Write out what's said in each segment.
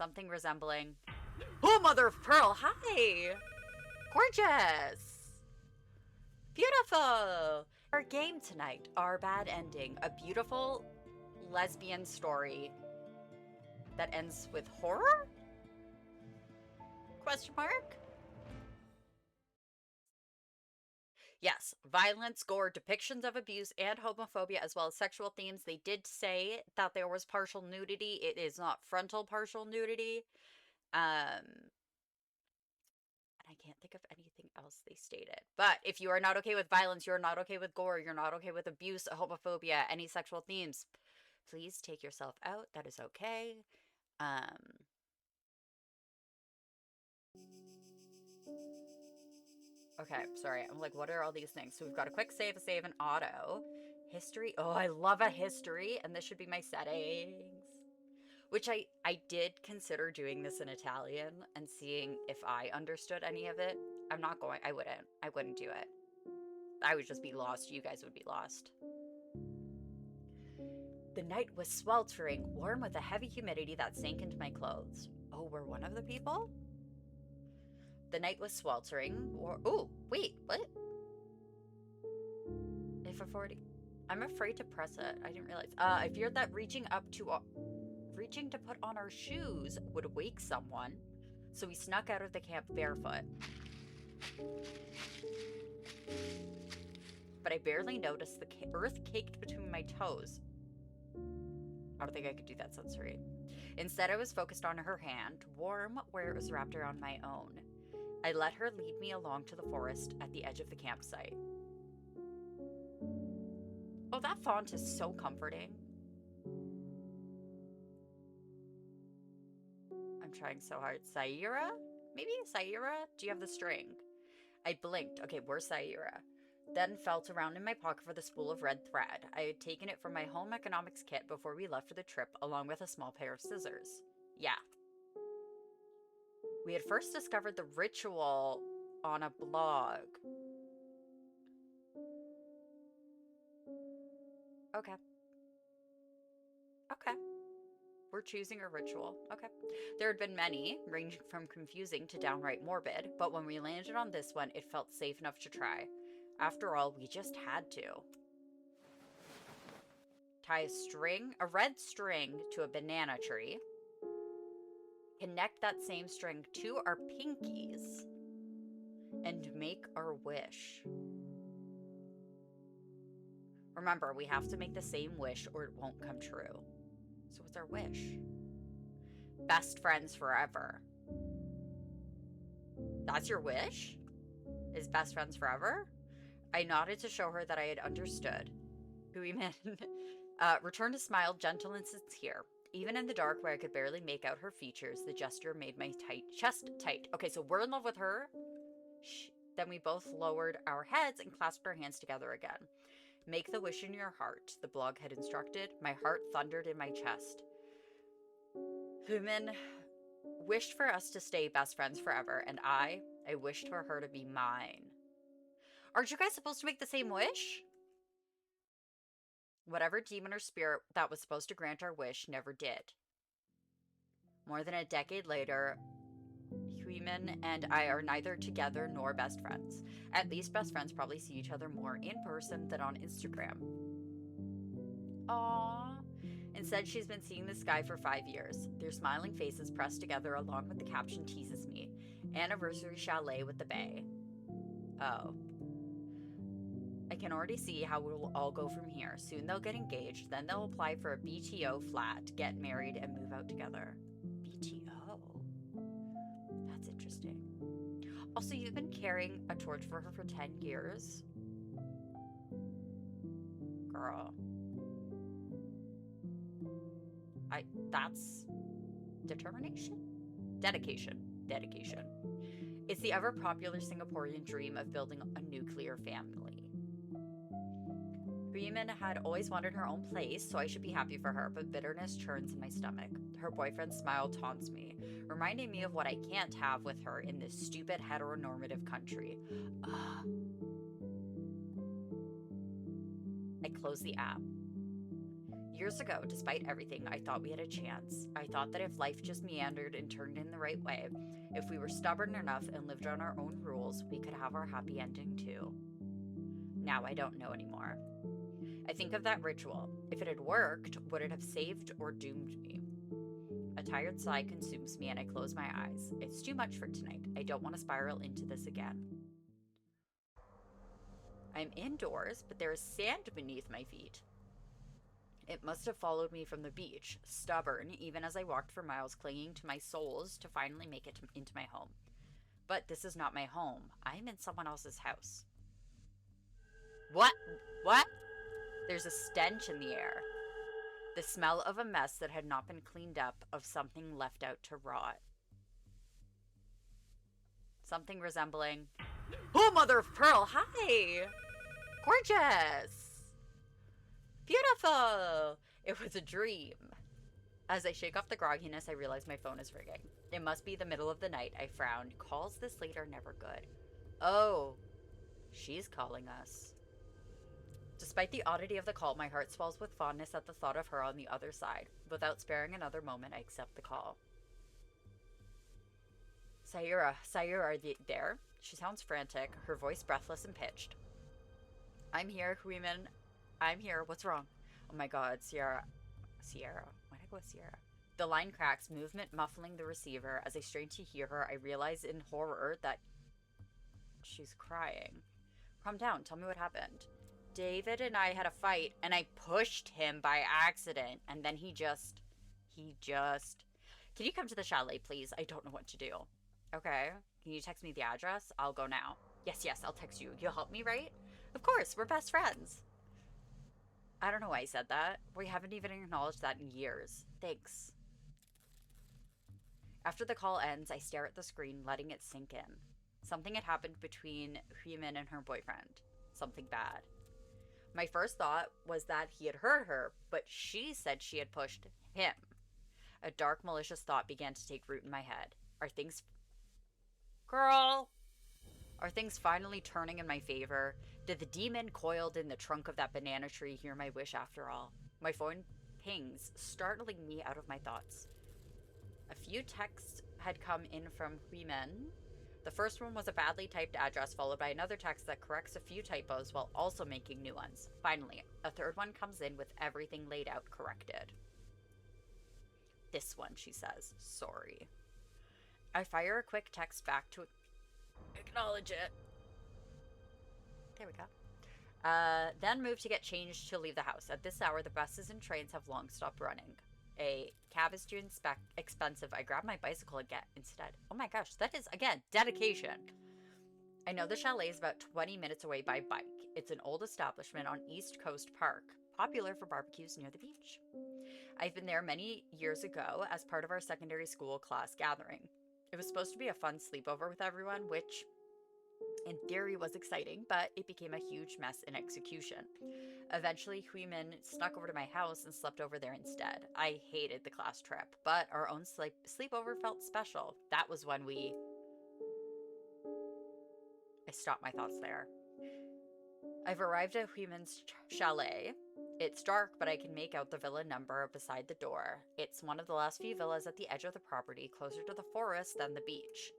Something resembling... Oh, mother of pearl! Hi! Gorgeous! Beautiful! Our game tonight, Our Bad Ending. A beautiful lesbian story that ends with horror? Question mark? Yes, violence, gore, depictions of abuse, and homophobia, as well as sexual themes. They did say that there was partial nudity. It is not frontal partial nudity. And I can't think of anything else they stated. But if you are not okay with violence, you're not okay with gore, you're not okay with abuse, homophobia, any sexual themes, please take yourself out. That is okay. Okay, sorry. I'm like, what are all these things? So we've got a quick save, a save, and auto. History. Oh, I love a history. And this should be my settings. Which I did consider doing this in Italian and seeing if I understood any of it. I'm not going. I wouldn't do it. I would just be lost. You guys would be lost. The night was sweltering, warm with a heavy humidity that sank into my clothes. Oh, we're one of the people? The night was sweltering. Oh, wait, what? If a 40. I'm afraid to press it. I didn't realize. I feared that reaching to put on our shoes would wake someone, so we snuck out of the camp barefoot. But I barely noticed the earth caked between my toes. I don't think I could do that sensory. Instead, I was focused on her hand, warm where it was wrapped around my own. I let her lead me along to the forest at the edge of the campsite. Oh, that font is so comforting. I'm trying so hard. Saira? Maybe Saira? Do you have the string? I blinked. Okay, where's Saira? Then felt around in my pocket for the spool of red thread. I had taken it from my home economics kit before we left for the trip, along with a small pair of scissors. Yeah. We had first discovered the ritual on a blog. Okay. Okay. We're choosing a ritual. Okay. There had been many, ranging from confusing to downright morbid, but when we landed on this one, it felt safe enough to try. After all, we just had to. Tie a red string to a banana tree. Connect that same string to our pinkies. And make our wish. Remember, we have to make the same wish or it won't come true. So what's our wish? Best friends forever. That's your wish? Is best friends forever? I nodded to show her that I had understood. Huimin returned a smile, gentle and sincere. Even in the dark where I could barely make out her features, the gesture made my chest tight. Okay, so we're in love with her. Then we both lowered our heads and clasped our hands together again. Make the wish in your heart, the blog had instructed. My heart thundered in my chest. Huimin wished for us to stay best friends forever, and I wished for her to be mine. Aren't you guys supposed to make the same wish? Whatever demon or spirit that was supposed to grant our wish never did. More than a decade later, Huimin and I are neither together nor best friends. At least best friends probably see each other more in person than on Instagram. Aww. Instead, she's been seeing this guy for 5 years. Their smiling faces pressed together along with the caption teases me. Anniversary chalet with the bae. Oh. I can already see how it will all go from here. Soon they'll get engaged, then they'll apply for a BTO flat, get married, and move out together. BTO? That's interesting. Also, you've been carrying a torch for her for 10 years? Girl. That's determination? Dedication. It's the ever-popular Singaporean dream of building a nuclear family. Huimin had always wanted her own place, so I should be happy for her, but bitterness churns in my stomach. Her boyfriend's smile taunts me, reminding me of what I can't have with her in this stupid heteronormative country. I close the app. Years ago, despite everything, I thought we had a chance. I thought that if life just meandered and turned in the right way, if we were stubborn enough and lived on our own rules, we could have our happy ending too. Now I don't know anymore. I think of that ritual. If it had worked, would it have saved or doomed me? A tired sigh consumes me and I close my eyes. It's too much for tonight. I don't want to spiral into this again. I'm indoors, but there is sand beneath my feet. It must have followed me from the beach, stubborn, even as I walked for miles, clinging to my soles to finally make it into my home. But this is not my home. I'm in someone else's house. What? What? There's a stench in the air. The smell of a mess that had not been cleaned up, of something left out to rot. Something resembling... Oh, mother of pearl, hi! Gorgeous! Beautiful! It was a dream. As I shake off the grogginess, I realize my phone is ringing. It must be the middle of the night. I frown. Calls this late are never good. Oh, she's calling us. Despite the oddity of the call, my heart swells with fondness at the thought of her on the other side. Without sparing another moment, I accept the call. Sayura, are you there? She sounds frantic, her voice breathless and pitched. I'm here, Huimin. I'm here. What's wrong? Oh my god, Sierra. Why'd I go with Sierra? The line cracks, movement muffling the receiver. As I strain to hear her, I realize in horror that she's crying. Calm down. Tell me what happened. David and I had a fight, and I pushed him by accident, and then he just... Can you come to the chalet, please? I don't know what to do. Okay. Can you text me the address? I'll go now. Yes, I'll text you. You'll help me, right? Of course, we're best friends. I don't know why I said that. We haven't even acknowledged that in years. Thanks. After the call ends, I stare at the screen, letting it sink in. Something had happened between Huimin and her boyfriend. Something bad. My first thought was that he had hurt her, but she said she had pushed him. A dark, malicious thought began to take root in my head. Are things finally turning in my favor? Did the demon coiled in the trunk of that banana tree hear my wish after all? My phone pings, startling me out of my thoughts. A few texts had come in from Huimin. The first one was a badly typed address followed by another text that corrects a few typos while also making new ones. Finally, a third one comes in with everything laid out corrected. This one, she says. Sorry. I fire a quick text back to acknowledge it. There we go. Then move to get changed to leave the house. At this hour, the buses and trains have long stopped running. A cab is too expensive. I grab my bicycle again instead. Oh my gosh, that is, again, dedication. I know the chalet is about 20 minutes away by bike. It's an old establishment on East Coast Park, popular for barbecues near the beach. I've been there many years ago as part of our secondary school class gathering. It was supposed to be a fun sleepover with everyone, which in theory was exciting, but it became a huge mess in execution. Eventually, Huimin snuck over to my house and slept over there instead. I hated the class trip, but our own sleepover felt special. That was when I stopped my thoughts there. I've arrived at Huimin's chalet. It's dark, but I can make out the villa number beside the door. It's one of the last few villas at the edge of the property, closer to the forest than the beach.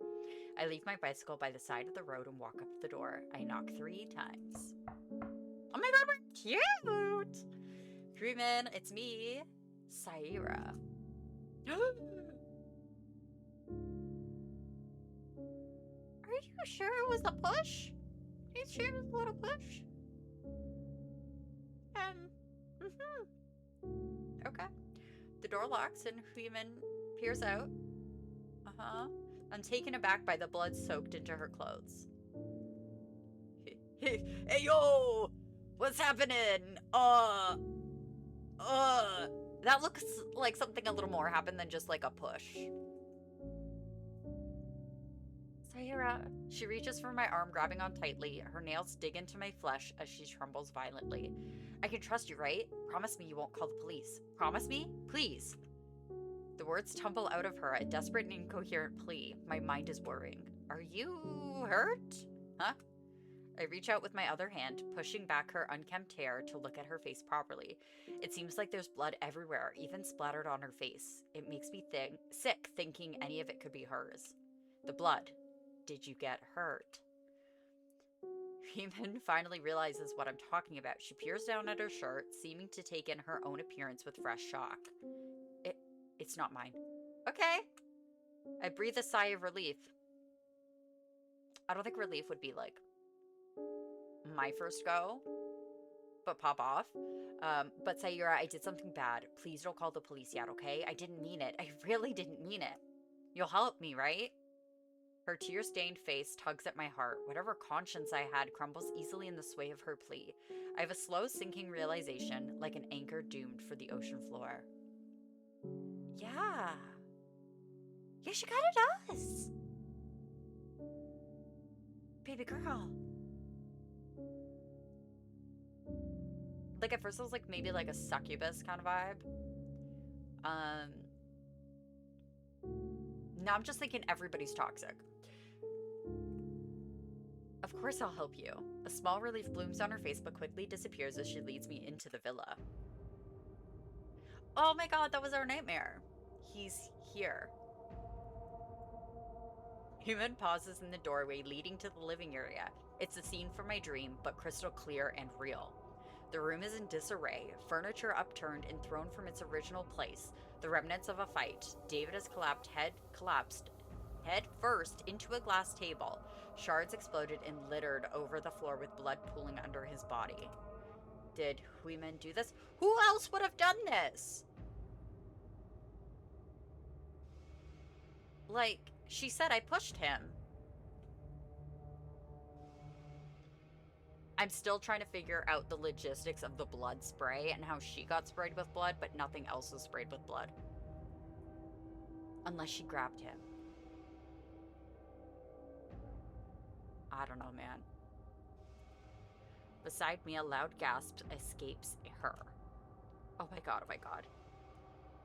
I leave my bicycle by the side of the road and walk up to the door. I knock 3 times. Oh my god, we're cute! Huimin, it's me, Saira. Are you sure it was a push? Are you sure it was a little push? Okay. The door locks and Huimin peers out. I'm taken aback by the blood soaked into her clothes. Hey, yo! What's happening? That looks like something a little more happened than just like a push. Sayura. She reaches for my arm, grabbing on tightly. Her nails dig into my flesh as she trembles violently. I can trust you, right? Promise me you won't call the police. Promise me? Please. The words tumble out of her, a desperate and incoherent plea. My mind is whirring. Are you hurt? Huh? I reach out with my other hand, pushing back her unkempt hair to look at her face properly. It seems like there's blood everywhere, even splattered on her face. It makes me sick thinking any of it could be hers. The blood. Did you get hurt? Heman finally realizes what I'm talking about. She peers down at her shirt, seeming to take in her own appearance with fresh shock. It's not mine. Okay. I breathe a sigh of relief. I don't think relief would be like my first go, but pop off. But Sayura, I did something bad. Please don't call the police yet, okay? I didn't mean it. I really didn't mean it. You'll help me, right? Her tear-stained face tugs at my heart. Whatever conscience I had crumbles easily in the sway of her plea. I have a slow sinking realization, like an anchor doomed for the ocean floor. Yeah. Yeah, she kinda does. Baby girl. Like, at first I was like, maybe like a succubus kind of vibe. Now I'm just thinking everybody's toxic. Of course I'll help you. A small relief blooms on her face but quickly disappears as she leads me into the villa. Oh my god, that was our nightmare. He's here. Heman pauses in the doorway leading to the living area. It's a scene from my dream, but crystal clear and real. The room is in disarray, furniture upturned and thrown from its original place, the remnants of a fight. David has collapsed head first into a glass table. Shards exploded and littered over the floor with blood pooling under his body. Did Huiman do this? Who else would have done this? Like, she said I pushed him. I'm still trying to figure out the logistics of the blood spray and how she got sprayed with blood, but nothing else was sprayed with blood. Unless she grabbed him. I don't know, man. Beside me, a loud gasp escapes her. Oh my god, oh my god.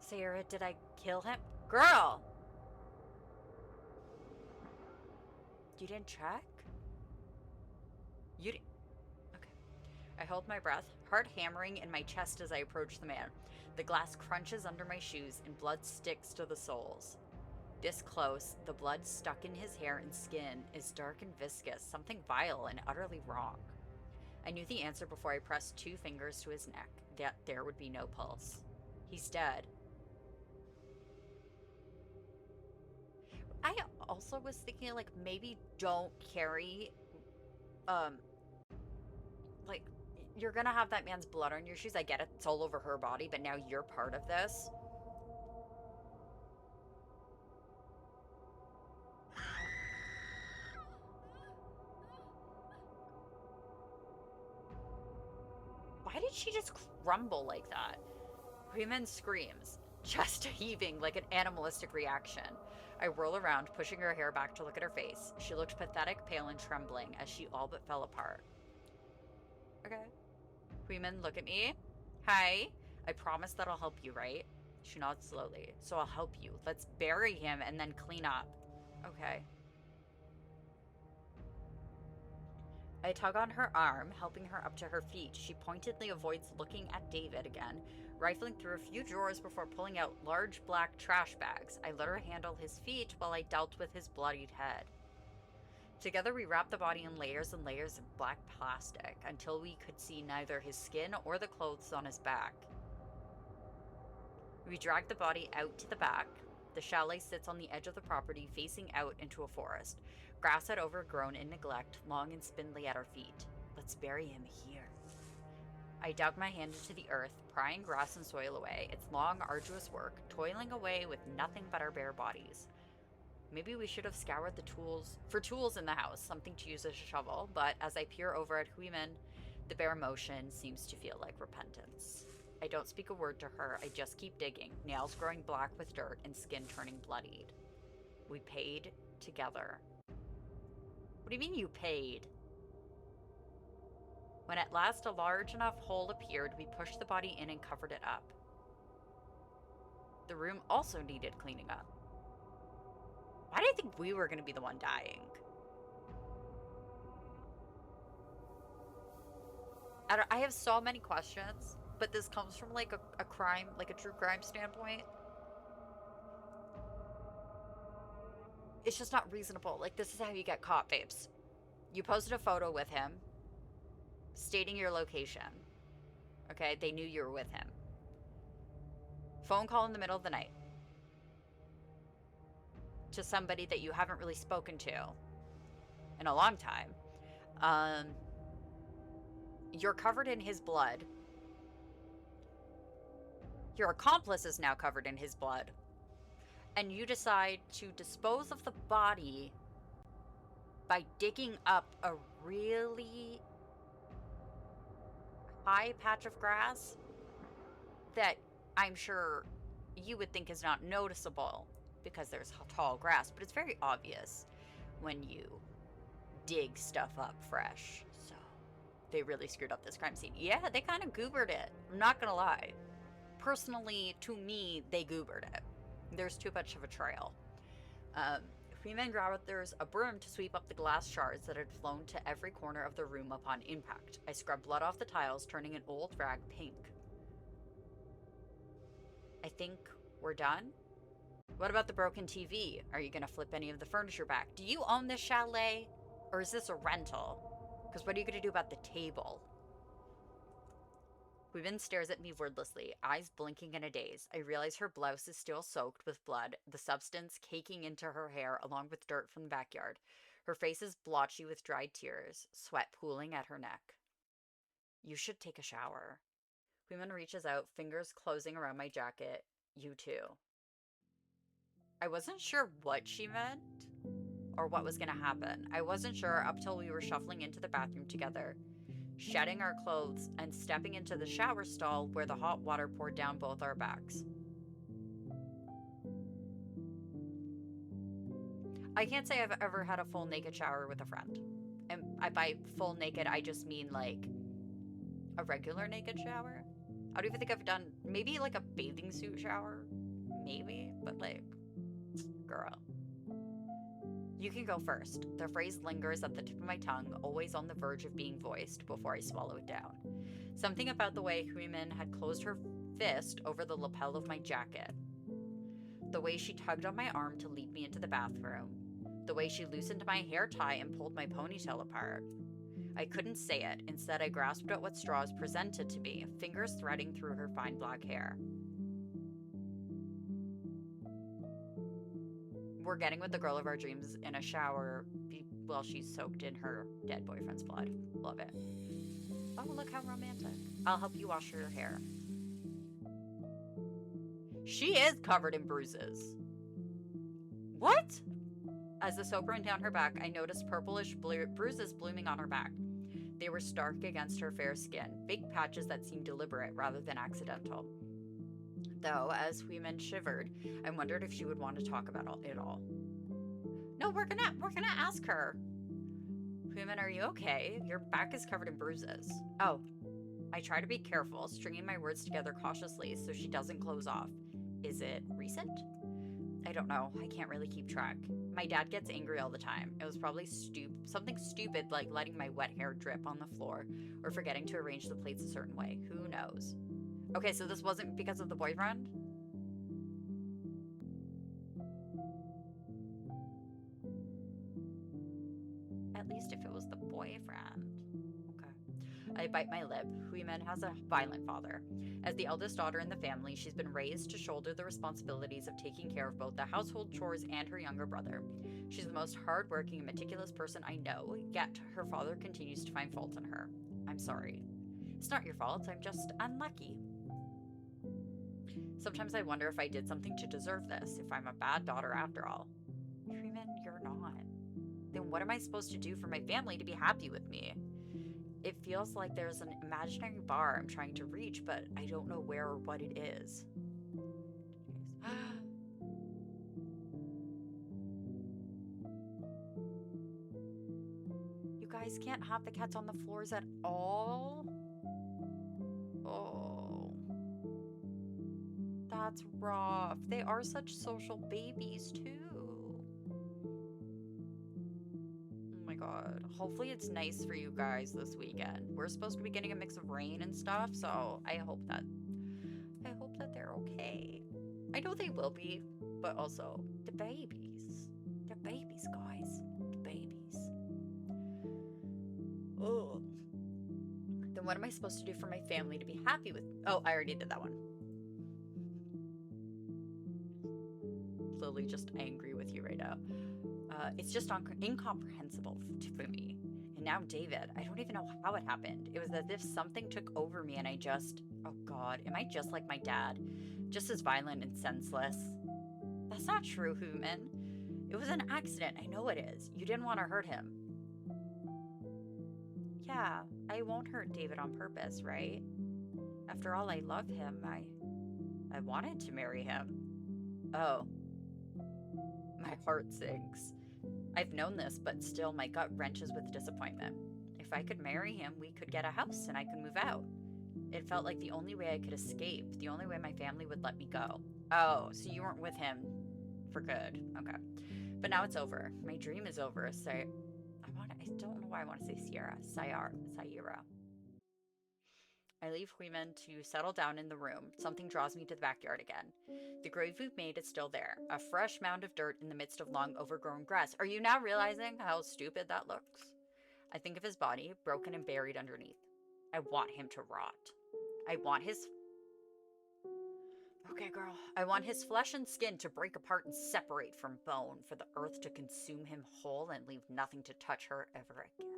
Sarah, did I kill him? Girl! You didn't check? You didn't... Okay. I hold my breath, heart hammering in my chest as I approach the man. The glass crunches under my shoes and blood sticks to the soles. This close, the blood stuck in his hair and skin is dark and viscous, something vile and utterly wrong. I knew the answer before I pressed 2 fingers to his neck, that there would be no pulse. He's dead. I also was thinking, like, maybe don't carry, like, you're gonna have that man's blood on your shoes. I get it, it's all over her body, but now you're part of this. Why did she just crumble like that? Huiman screams, chest heaving like an animalistic reaction. I whirl around, pushing her hair back to look at her face. She looked pathetic, pale, and trembling as she all but fell apart. Okay. Huiman, look at me. Hi. I promise that I'll help you, right? She nods slowly. So I'll help you. Let's bury him and then clean up. Okay. I tug on her arm, helping her up to her feet. She pointedly avoids looking at David again, rifling through a few drawers before pulling out large black trash bags. I let her handle his feet while I dealt with his bloodied head. Together we wrapped the body in layers and layers of black plastic until we could see neither his skin or the clothes on his back. We dragged the body out to the back. The chalet sits on the edge of the property, facing out into a forest. Grass had overgrown in neglect, long and spindly at our feet. Let's bury him here. I dug my hand into the earth, prying grass and soil away. It's long, arduous work, toiling away with nothing but our bare bodies. Maybe we should have scoured for tools in the house, something to use as a shovel, but as I peer over at Huiman, the bare motion seems to feel like repentance. I don't speak a word to her, I just keep digging, nails growing black with dirt and skin turning bloodied. We paid together. What do you mean you paid? When at last a large enough hole appeared, we pushed the body in and covered it up. The room also needed cleaning up. Why did I think we were going to be the one dying? I have so many questions, but this comes from like a crime, like a true crime standpoint. It's just not reasonable. Like, this is how you get caught, babes. You posted a photo with him stating your location. Okay, they knew you were with him. Phone call in the middle of the night to somebody that you haven't really spoken to in a long time. Um, you're covered in his blood. Your accomplice is now covered in his blood. And you decide to dispose of the body by digging up a really high patch of grass that I'm sure you would think is not noticeable because there's tall grass, but it's very obvious when you dig stuff up fresh. So they really screwed up this crime scene. Yeah, they kind of goobered it. I'm not gonna lie. Personally, to me, they goobered it. There's too much of a trail. Freeman gathers a broom to sweep up the glass shards that had flown to every corner of the room upon impact. I scrub blood off the tiles, turning an old rag pink. I think we're done. What about the broken TV? Are you gonna flip any of the furniture back? Do you own this chalet? Or is this a rental? Because what are you gonna do about the table? Women stares at me wordlessly, eyes blinking in a daze. I realize her blouse is still soaked with blood, the substance caking into her hair along with dirt from the backyard. Her face is blotchy with dried tears, sweat pooling at her neck. You should take a shower. Women reaches out, fingers closing around my jacket. You too. I wasn't sure what she meant or what was going to happen. I wasn't sure up till we were shuffling into the bathroom together, shedding our clothes and stepping into the shower stall where the hot water poured down both our backs. I can't say I've ever had a full naked shower with a friend. And by full naked, I just mean like a regular naked shower. I don't even think I've done maybe like a bathing suit shower. Maybe, but like, girl. You can go first. The phrase lingers at the tip of my tongue, always on the verge of being voiced before I swallow it down. Something about the way Huimin had closed her fist over the lapel of my jacket. The way she tugged on my arm to lead me into the bathroom. The way she loosened my hair tie and pulled my ponytail apart. I couldn't say it. Instead, I grasped at what straws presented to me, fingers threading through her fine black hair. We're getting with the girl of our dreams in a shower while she's soaked in her dead boyfriend's blood. Love it. Oh, look how romantic. I'll help you wash your hair. She is covered in bruises. What? As the soap ran down her back, I noticed purplish bruises blooming on her back. They were stark against her fair skin, big patches that seemed deliberate rather than accidental. Though, as Huimin shivered, I wondered if she would want to talk about it all. No, we're gonna ask her. Huimin, are you okay? Your back is covered in bruises. Oh. I try to be careful, stringing my words together cautiously so she doesn't close off. Is it recent? I don't know. I can't really keep track. My dad gets angry all the time. It was probably something stupid like letting my wet hair drip on the floor or forgetting to arrange the plates a certain way. Who knows? Okay, so this wasn't because of the boyfriend? At least if it was the boyfriend. Okay. I bite my lip. Huimin has a violent father. As the eldest daughter in the family, she's been raised to shoulder the responsibilities of taking care of both the household chores and her younger brother. She's the most hardworking and meticulous person I know, yet her father continues to find fault in her. I'm sorry. It's not your fault, I'm just unlucky. Sometimes I wonder if I did something to deserve this, if I'm a bad daughter after all. Freeman, you're not. Then what am I supposed to do for my family to be happy with me? It feels like there's an imaginary bar I'm trying to reach, but I don't know where or what it is. You guys can't have the cats on the floors at all? Oh. That's rough. They are such social babies, too. Oh my god. god. Hopefully it's nice for you guys this weekend. We're supposed to be getting a mix of rain and stuff, so I hope that they're okay. I know they will be, but also the babies. They're babies, guys. The babies. Oh. Then what am I supposed to do for my family to be happy with? Oh, I already did that one. Lily just angry with you right now. It's just incomprehensible for me. And now David, I don't even know how it happened. It was as if something took over me and I just, oh god, am I just like my dad? Just as violent and senseless? That's not true, Human. It was an accident, I know it is. You didn't want to hurt him. Yeah, I won't hurt David on purpose, right? After all, I love him. I wanted to marry him. Oh. My heart sinks. I've known this, but still my gut wrenches with disappointment. If I could marry him, we could get a house and I could move out. It felt like the only way I could escape, the only way my family would let me go. Oh, so you weren't with him for good. Okay. But now it's over. My dream is over, so I don't know why I want to say Sayara. I leave Huiman to settle down in the room. Something draws me to the backyard again. The grave we've made is still there, a fresh mound of dirt in the midst of long overgrown grass. Are you now realizing how stupid that looks? I think of his body, broken and buried underneath. I want him to rot. I want his... Okay, girl. I want his flesh and skin to break apart and separate from bone, for the earth to consume him whole and leave nothing to touch her ever again.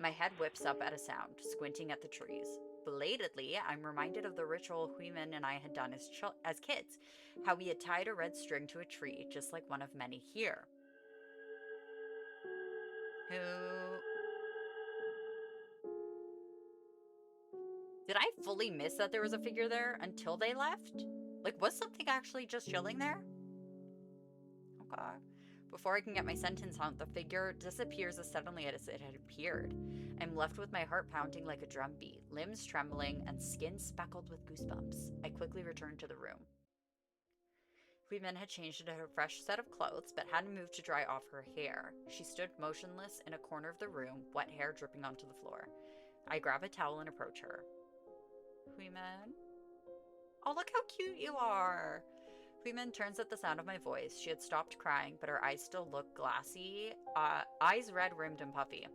My head whips up at a sound, squinting at the trees. Belatedly, I'm reminded of the ritual Huiman and I had done as kids, how we had tied a red string to a tree, just like one of many here. Who... Did I fully miss that there was a figure there until they left? Like, was something actually just chilling there? Okay. Before I can get my sentence out, the figure disappears as suddenly as it had appeared. I'm left with my heart pounding like a drum beat, limbs trembling, and skin speckled with goosebumps. I quickly returned to the room. Huiman had changed into a fresh set of clothes, but hadn't moved to dry off her hair. She stood motionless in a corner of the room, wet hair dripping onto the floor. I grab a towel and approach her. Huiman? Oh, look how cute you are! Huiman turns at the sound of my voice. She had stopped crying, but her eyes still looked glassy, eyes red-rimmed and puffy.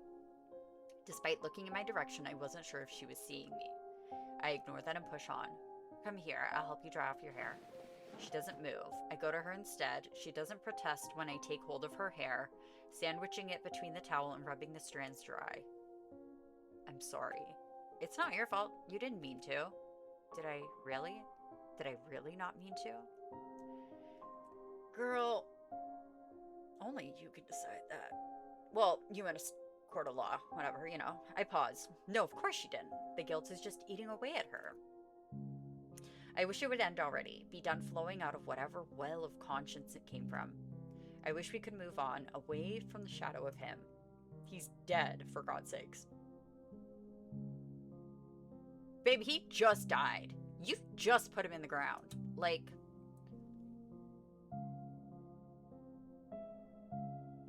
Despite looking in my direction, I wasn't sure if she was seeing me. I ignore that and push on. Come here, I'll help you dry off your hair. She doesn't move. I go to her instead. She doesn't protest when I take hold of her hair, sandwiching it between the towel and rubbing the strands dry. I'm sorry. It's not your fault. You didn't mean to. Did I really? Did I really not mean to? Girl, only you can decide that. Well, you in a court of law, whatever, you know. I pause. No, of course she didn't. The guilt is just eating away at her. I wish it would end already, be done flowing out of whatever well of conscience it came from. I wish we could move on, away from the shadow of him. He's dead, for God's sakes. Baby, he just died. You've just put him in the ground. Like...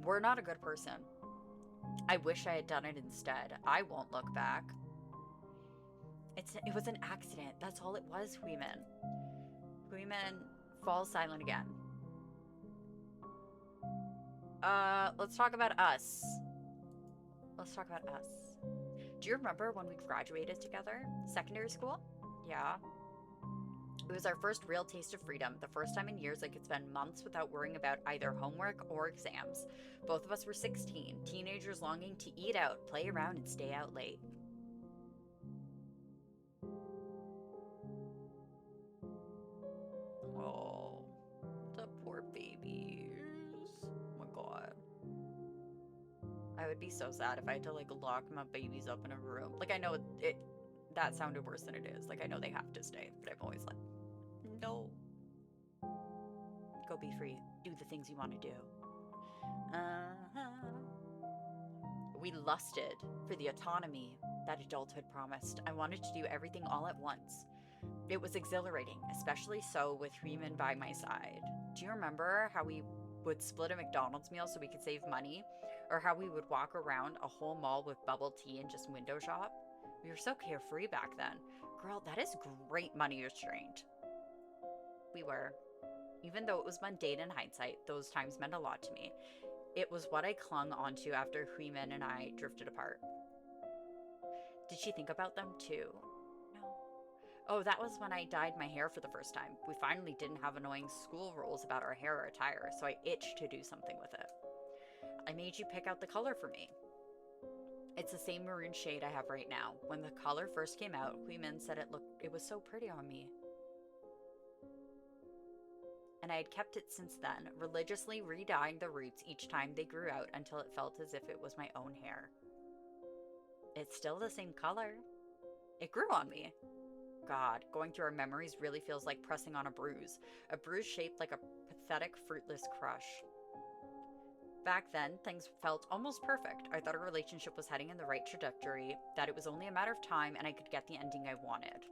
We're not a good person. I wish I had done it instead. I won't look back. It was an accident. That's all it was, Huiman. Huiman falls silent again. Let's talk about us. Let's talk about us. Do you remember when we graduated together? Secondary school? Yeah. It was our first real taste of freedom, the first time in years I could spend months without worrying about either homework or exams. Both of us were 16, teenagers longing to eat out, play around, and stay out late. Oh, the poor babies. Oh my god. I would be so sad if I had to, like, lock my babies up in a room. Like, I know that sounded worse than it is. Like, I know they have to stay, but I'm always like, no. Go be free. Do the things you want to do. We lusted for the autonomy that adulthood promised. I wanted to do everything all at once. It was exhilarating, especially so with Huiman by my side. Do you remember how we would split a McDonald's meal so we could save money? Or how we would walk around a whole mall with bubble tea and just window shop. We were so carefree back then. Girl, that is great money restraint. We were. Even though it was mundane in hindsight, those times meant a lot to me. It was what I clung onto after Huimin and I drifted apart. Did she think about them too? No. Oh, that was when I dyed my hair for the first time. We finally didn't have annoying school rules about our hair or attire, so I itched to do something with it. I made you pick out the color for me. It's the same maroon shade I have right now. When the color first came out, Huimin said it was so pretty on me. And I had kept it since then, religiously re-dyeing the roots each time they grew out until it felt as if it was my own hair. It's still the same color. It grew on me. God, going through our memories really feels like pressing on a bruise shaped like a pathetic, fruitless crush. Back then, things felt almost perfect. I thought our relationship was heading in the right trajectory, that it was only a matter of time and I could get the ending I wanted.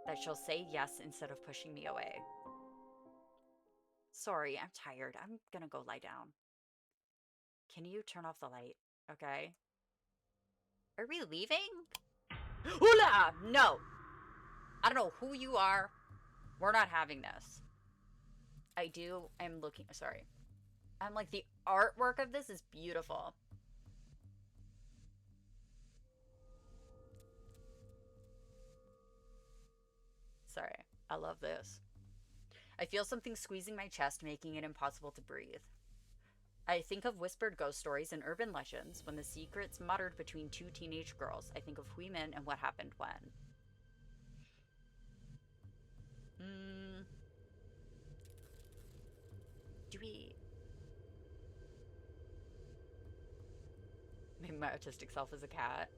That she'll say yes instead of pushing me away. Sorry, I'm tired. I'm gonna go lie down. Can you turn off the light, okay? Are we leaving? Hula! No! I don't know who you are. We're not having this. I'm looking, sorry. I'm like, the artwork of this is beautiful. Sorry, I love this. I feel something squeezing my chest, making it impossible to breathe. I think of whispered ghost stories and urban legends when the secrets muttered between two teenage girls. I think of Huimin and what happened when. Do we... Maybe my autistic self is a cat.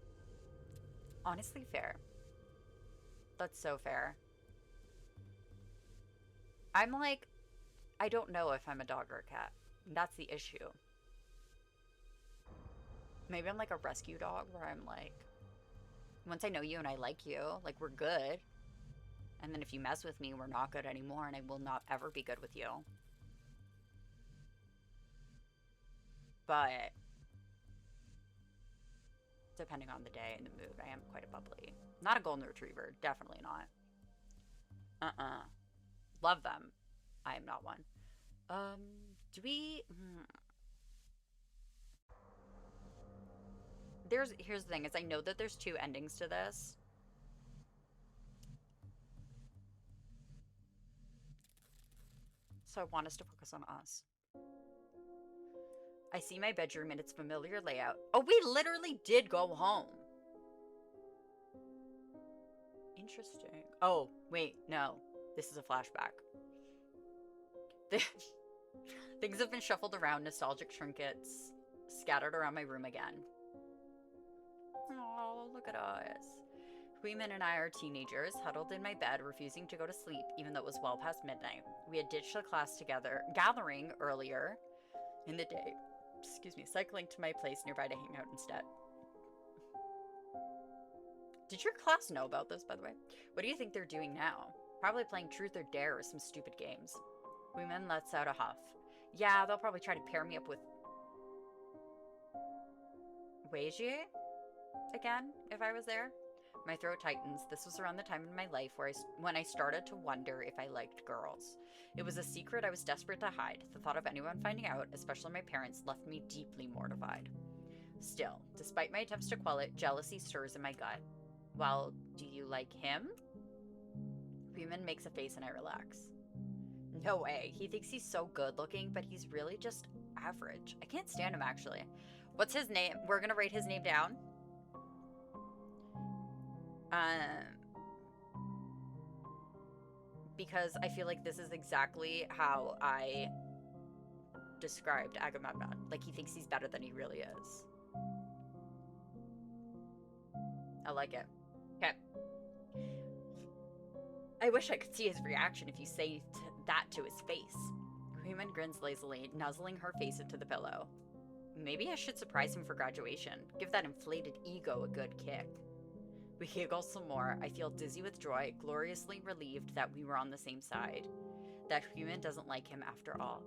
Honestly, fair. That's so fair. I'm like, I don't know if I'm a dog or a cat. That's the issue. Maybe I'm like a rescue dog where I'm like, once I know you and I like you, like we're good. And then if you mess with me, we're not good anymore and I will not ever be good with you. But depending on the day and the mood, I am quite a bubbly. Not a golden retriever, definitely not. Love them. I am not one. Do we... Here's the thing, is I know that there's two endings to this. So I want us to focus on us. I see my bedroom in its familiar layout. Oh, we literally did go home. Interesting. Oh, wait, no. This is a flashback. Things have been shuffled around, nostalgic trinkets scattered around my room again. Oh, look at us. Huimin and I are teenagers, huddled in my bed, refusing to go to sleep, even though it was well past midnight. We had ditched the class together, gathering earlier in the day. Excuse me, cycling to my place nearby to hang out instead. Did your class know about this, by the way? What do you think they're doing now? Probably playing Truth or Dare or some stupid games. Huimin lets out a huff. Yeah, they'll probably try to pair me up with Weijie again, if I was there. My throat tightens. This was around the time in my life when I started to wonder if I liked girls. It was a secret I was desperate to hide. The thought of anyone finding out, especially my parents, left me deeply mortified. Still, despite my attempts to quell it, jealousy stirs in my gut. Well, do you like him? Huimin makes a face and I relax. No way. He thinks he's so good looking, but he's really just average. I can't stand him, actually. What's his name? We're gonna write his name down. Because I feel like this is exactly how I described Agamemnon. Like, he thinks he's better than he really is. I like it. Okay. I wish I could see his reaction if you say that to his face. Huimin grins lazily, nuzzling her face into the pillow. Maybe I should surprise him for graduation. Give that inflated ego a good kick. We giggle some more. I feel dizzy with joy, gloriously relieved that we were on the same side. That Huimin doesn't like him after all.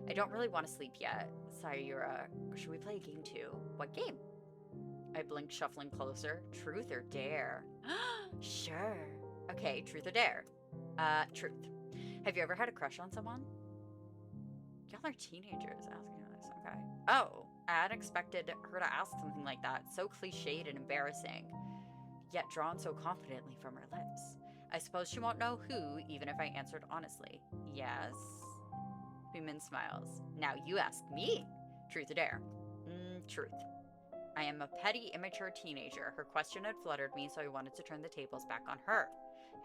I don't really want to sleep yet. Sayura, should we play a game too? What game? I blinked, shuffling closer. Truth or dare? Sure. Okay, truth or dare? Truth. Have you ever had a crush on someone? Y'all are teenagers asking this. Okay. Oh, I hadn't expected her to ask something like that. So cliched and embarrassing, yet drawn so confidently from her lips. I suppose she won't know who, even if I answered honestly. Yes. Human smiles. Now you ask me. Truth or dare? Truth. I am a petty, immature teenager. Her question had fluttered me, so I wanted to turn the tables back on her.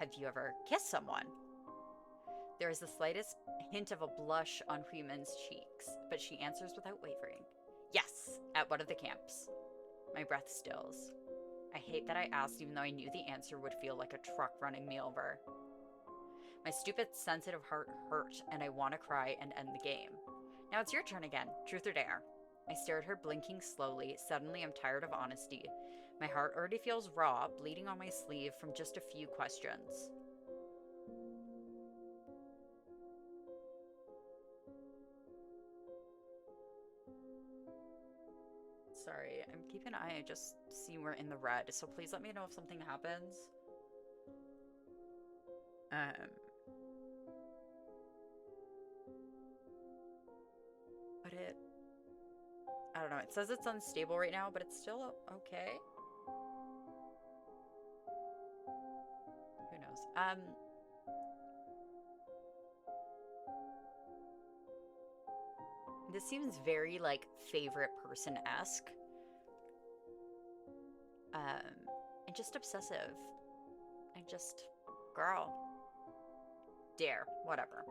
Have you ever kissed someone? There is the slightest hint of a blush on Human's cheeks, but she answers without wavering. Yes, at one of the camps. My breath stills. I hate that I asked, even though I knew the answer would feel like a truck running me over. My stupid, sensitive heart hurt, and I want to cry and end the game. Now it's your turn again. Truth or dare? I stare at her, blinking slowly. Suddenly, I'm tired of honesty. My heart already feels raw, bleeding on my sleeve from just a few questions. Sorry, I'm keeping an eye. I just see we're in the red, so please let me know if something happens. But I don't know. It says it's unstable right now, but it's still okay. Who knows? This seems very, like, favorite person-esque. And just obsessive. And just, girl. Dare. Whatever.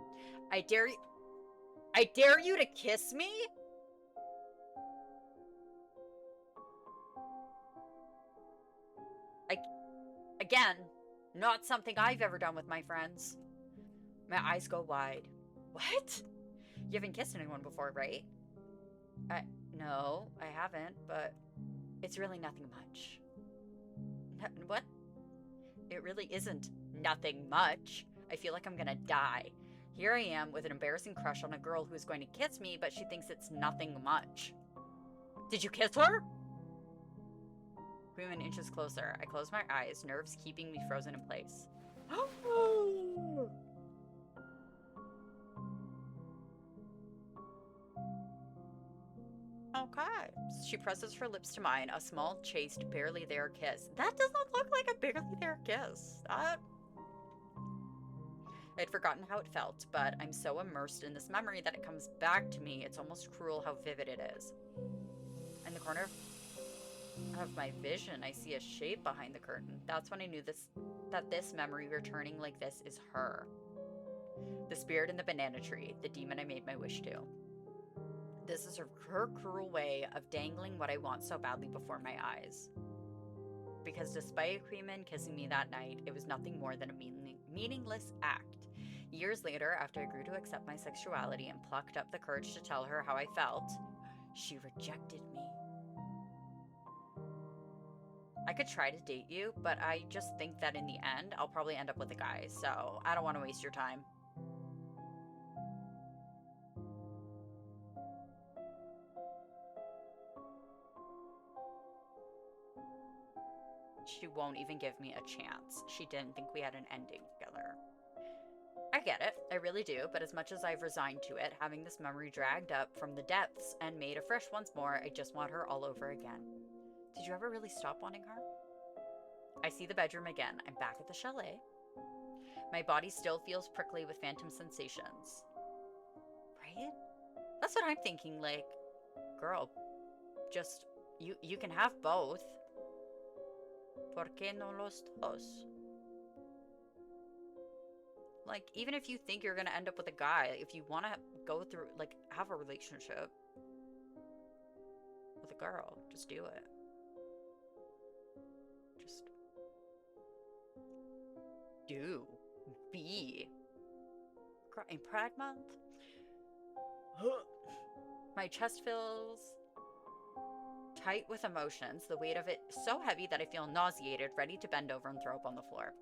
I dare you to kiss me? Again, not something I've ever done with my friends. My eyes go wide. What? You haven't kissed anyone before, right? No, I haven't, but it's really nothing much. What? It really isn't nothing much. I feel like I'm gonna die. Here I am with an embarrassing crush on a girl who's going to kiss me, but she thinks it's nothing much. Did you kiss her? Human inches closer. I close my eyes, nerves keeping me frozen in place. Okay. She presses her lips to mine, a small, chaste, barely there kiss. That does not look like a barely there kiss. I'd forgotten how it felt, but I'm so immersed in this memory that it comes back to me. It's almost cruel how vivid it is. In the corner of my vision, I see a shape behind the curtain. That's when I knew that this memory returning like this is her. The spirit in the banana tree, the demon I made my wish to. This is her cruel way of dangling what I want so badly before my eyes. Because despite Human kissing me that night, it was nothing more than a meaningless act. Years later, after I grew to accept my sexuality and plucked up the courage to tell her how I felt, she rejected me. I could try to date you, but I just think that in the end, I'll probably end up with a guy, so I don't want to waste your time. She won't even give me a chance. She didn't think we had an ending together. I get it, I really do, but as much as I've resigned to it, having this memory dragged up from the depths and made afresh once more, I just want her all over again. Did you ever really stop wanting her? I see the bedroom again. I'm back at the chalet. My body still feels prickly with phantom sensations. Right? That's what I'm thinking, like, girl, just, you can have both. ¿Por qué no los dos? Like, even if you think you're gonna end up with a guy, if you want to go through, like, have a relationship with a girl, just do it. Just do. Be. In Pride Month? My chest feels tight with emotions, the weight of it so heavy that I feel nauseated, ready to bend over and throw up on the floor.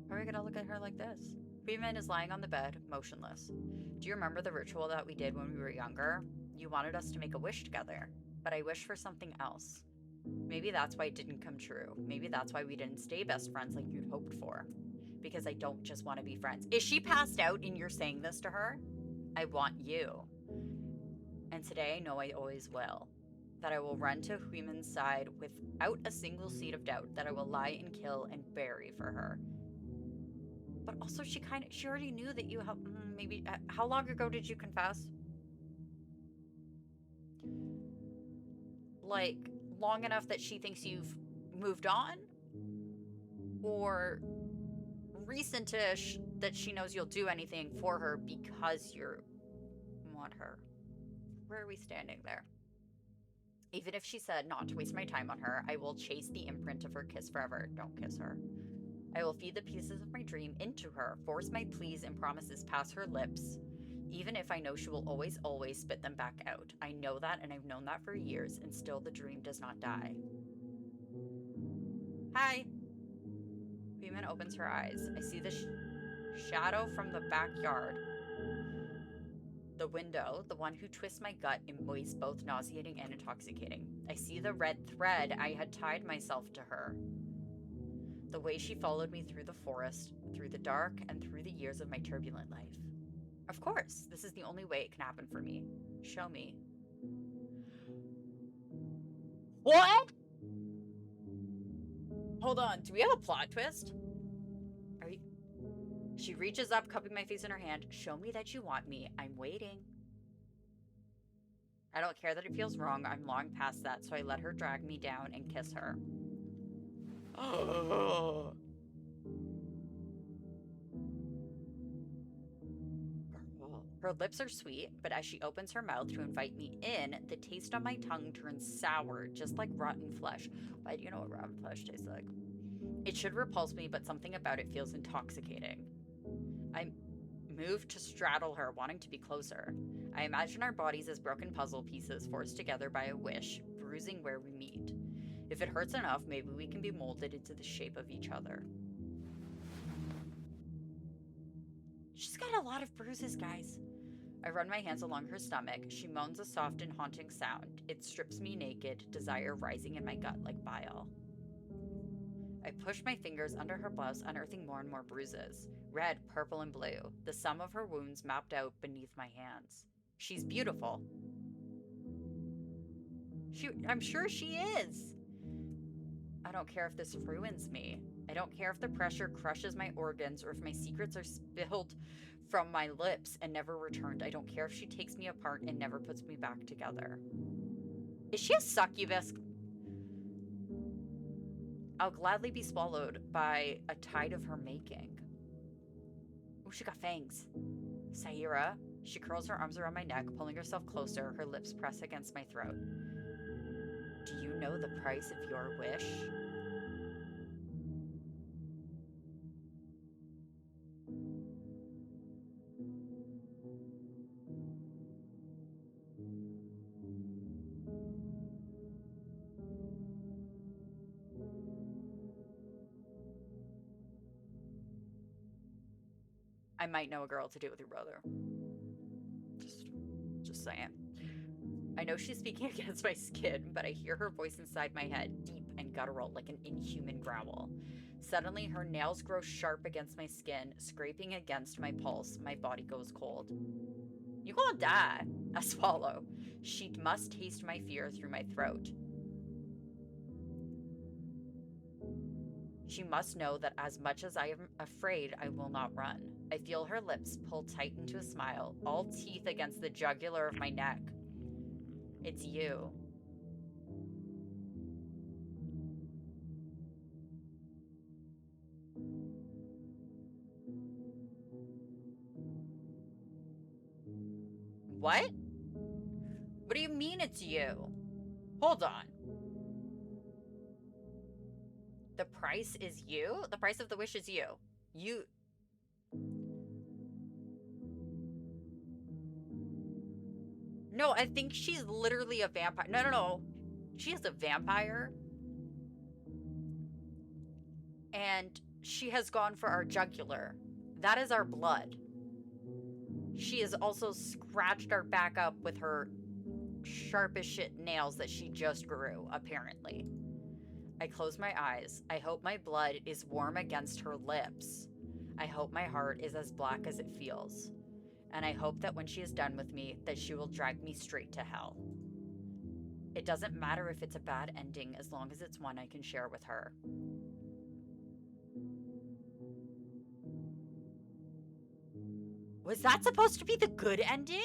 How are we gonna look at her like this? Huimin is lying on the bed, motionless. Do you remember the ritual that we did when we were younger? You wanted us to make a wish together, but I wished for something else. Maybe that's why it didn't come true. Maybe that's why we didn't stay best friends like you'd hoped for. Because I don't just want to be friends. Is she passed out and you're saying this to her? I want you. And today I know I always will. That I will run to Huimin's side without a single seed of doubt. That I will lie and kill and bury for her. But also she already knew that you have, maybe, how long ago did you confess? Like, long enough that she thinks you've moved on? Or recent-ish that she knows you'll do anything for her because you want her? Where are we standing there? Even if she said not to waste my time on her, I will chase the imprint of her kiss forever. Don't kiss her. I will feed the pieces of my dream into her, force my pleas and promises past her lips, even if I know she will always, always spit them back out. I know that, and I've known that for years, and still the dream does not die. Hi. Huimin opens her eyes. I see the shadow from the backyard. The window, the one who twists my gut in ways both nauseating and intoxicating. I see the red thread I had tied myself to her. The way she followed me through the forest, through the dark, and through the years of my turbulent life. Of course, this is the only way it can happen for me. Show me. What? Hold on, do we have a plot twist? Are you... She reaches up, cupping my face in her hand. Show me that you want me. I'm waiting. I don't care that it feels wrong. I'm long past that, so I let her drag me down and kiss her. Oh. Her lips are sweet, but as she opens her mouth to invite me in, the taste on my tongue turns sour, just like rotten flesh. Why do you know what rotten flesh tastes like? It should repulse me, but something about it feels intoxicating. I move to straddle her, wanting to be closer. I imagine our bodies as broken puzzle pieces forced together by a wish, bruising where we meet. If it hurts enough, maybe we can be molded into the shape of each other. She's got a lot of bruises, guys. I run my hands along her stomach. She moans a soft and haunting sound. It strips me naked, desire rising in my gut like bile. I push my fingers under her blouse, unearthing more and more bruises. Red, purple, and blue. The sum of her wounds mapped out beneath my hands. She's beautiful. I'm sure she is. I don't care if this ruins me. I don't care if the pressure crushes my organs or if my secrets are spilled from my lips and never returned. I don't care if she takes me apart and never puts me back together. Is she a succubus? I'll gladly be swallowed by a tide of her making. Oh, she got fangs. Saira. She curls her arms around my neck, pulling herself closer, her lips press against my throat. Do you know the price of your wish? I might know a girl to do with your brother. Just saying. I know she's speaking against my skin, but I hear her voice inside my head, deep and guttural, like an inhuman growl. Suddenly, her nails grow sharp against my skin, scraping against my pulse. My body goes cold. You gonna die. I swallow. She must taste my fear through my throat. She must know that as much as I am afraid, I will not run. I feel her lips pull tight into a smile, all teeth against the jugular of my neck. It's you. What? What do you mean it's you? Hold on. The price is you? The price of the wish is you. You... No, I think she's literally a vampire. No. She is a vampire. And she has gone for our jugular. That is our blood. She has also scratched our back up with her sharp as shit nails that she just grew, apparently. I close my eyes. I hope my blood is warm against her lips. I hope my heart is as black as it feels. And I hope that when she is done with me, that she will drag me straight to hell. It doesn't matter if it's a bad ending as long as it's one I can share with her. Was that supposed to be the good ending?